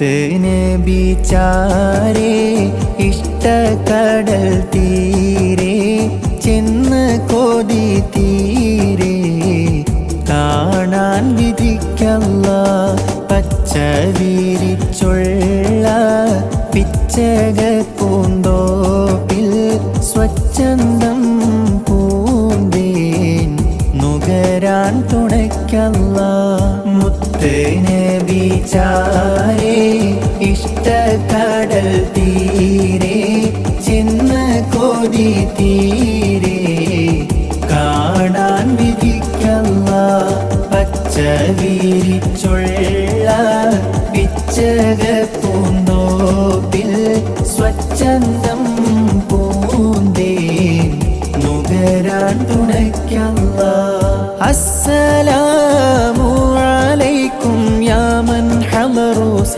മുത്ത് നബി ചാരേ ഇഷ്ടക്കടൽ തീരെ ചെന്ന് കൊതി തീരെ കാണാൻ വിധിക്കല്ലാഹ് പച്ച വിരിച്ചുള്ള പിച്ചക പൂന്തോപ്പിൽ സ്വച്ഛന്തം പൂന്തേൻ നുകരാൻ തുണയ്ക്കല്ലാഹ് മുത്ത് നബി ചാരേ ഇഷ്ടക്കടൽ തീരെ ചെന്ന് കൊതി തീരെ കാണാൻ വിധിക്കല്ലാഹ് പച്ച വിരിച്ചുള്ള പിച്ചക പൂന്തോപ്പിൽ സ്വച്ഛന്ത